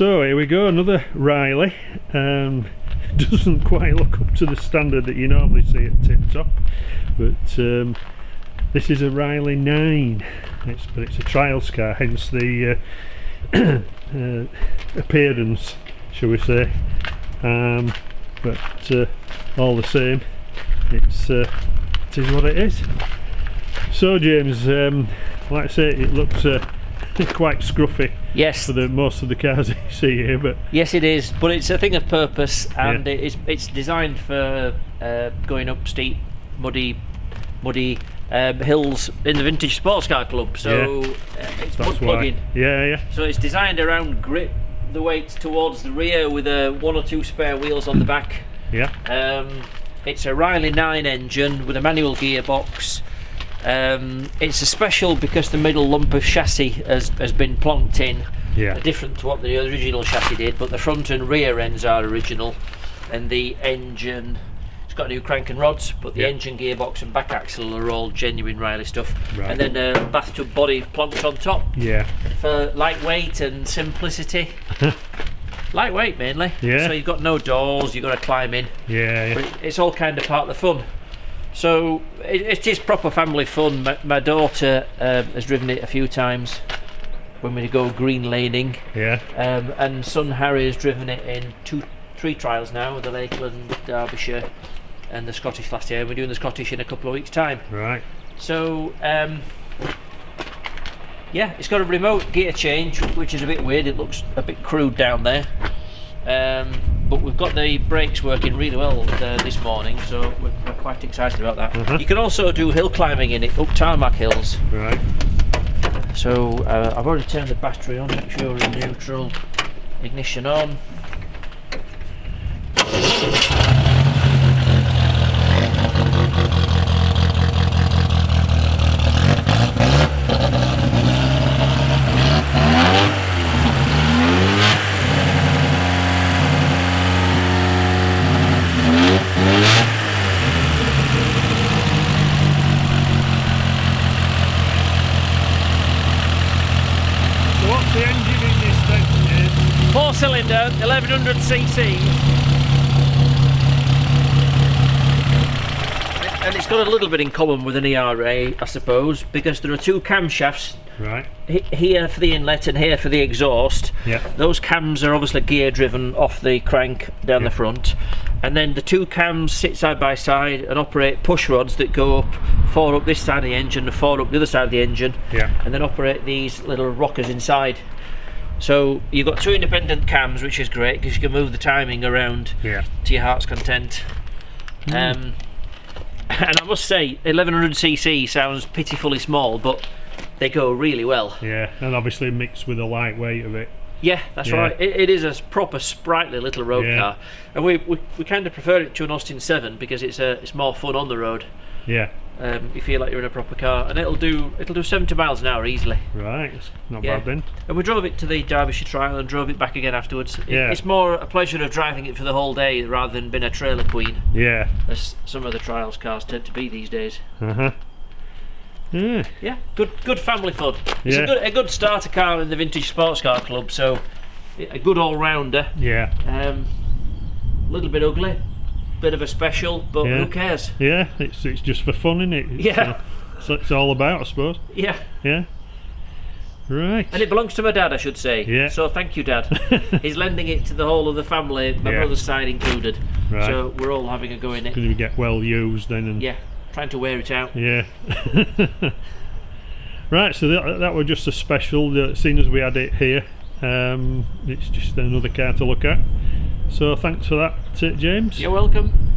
So here we go, another Riley. Doesn't quite look up to the standard that you normally see at Tip Top, but this is a Riley 9. But it's a trials car, hence the appearance, shall we say. But all the same, it is what it is. So James, like I say, it looks quite scruffy. Yes. For most of the cars that you see here, but yes, it is. But it's a thing of purpose, and it's designed for going up steep, muddy hills in the vintage sports car club. So it's mud plugging. Yeah. So it's designed around grip the weight towards the rear with one or two spare wheels on the back. Yeah. It's a Riley 9 engine with a manual gearbox. It's a special because the middle lump of chassis has been plonked in, different to what the original chassis did, but the front and rear ends are original, and the engine, it's got new crank and rods, but the engine, gearbox and back axle are all genuine Riley stuff. Right. And then a bathtub body plonked on top for lightweight and simplicity. Lightweight mainly, so you've got no doors, you've got to climb in, but it's all kind of part of the fun. So it is proper family fun. My daughter has driven it a few times when we go green laning, and son Harry has driven it in 3 trials now, the Lakeland, Derbyshire and the Scottish last year. We're doing the Scottish in a couple of weeks' time. Right. So it's got a remote gear change, which is a bit weird. It looks a bit crude down there, but we've got the brakes working really well this morning, so we're quite excited about that. You can also do hill climbing in it, up tarmac hills. Right. So I've already turned the battery on, make sure we're in neutral, ignition on. What's the engine in this thing? 4-cylinder, 1100cc. And it's got a little bit in common with an ERA, I suppose, because there are 2 camshafts. Right. Here for the inlet and here for the exhaust. Yeah. Those cams are obviously gear driven off the crank down the front. And then the 2 cams sit side by side and operate push rods that go up, 4 up this side of the engine and 4 up the other side of the engine. Yeah. And then operate these little rockers inside. So you've got 2 independent cams, which is great because you can move the timing around to your heart's content. And I must say, 1100cc sounds pitifully small, but they go really well. Yeah, and obviously mixed with the lightweight of it. Yeah, that's right. It is a proper sprightly little road car, and we kind of prefer it to an Austin 7 because it's more fun on the road. Yeah. You feel like you're in a proper car, and it'll do 70 miles an hour easily. Right, it's not bad then. And we drove it to the Derbyshire trial and drove it back again afterwards. It's more a pleasure of driving it for the whole day rather than being a trailer queen. Yeah. As some of the trials cars tend to be these days. Yeah, good family fun. It's a good starter car in the vintage sports car club, so a good all-rounder. Yeah. A little bit ugly, bit of a special, but who cares? Yeah, it's just for fun, isn't it? So it's all about, I suppose. Yeah. Yeah. Right. And it belongs to my dad, I should say. Yeah. So thank you, Dad. He's lending it to the whole of the family, my brother's side included. Right. So we're all having a go in it. Going to get well used then. And trying to wear it out. Yeah. Right, so that was just a special, seeing as we had it here. It's just another car to look at. So thanks for that, James. You're welcome.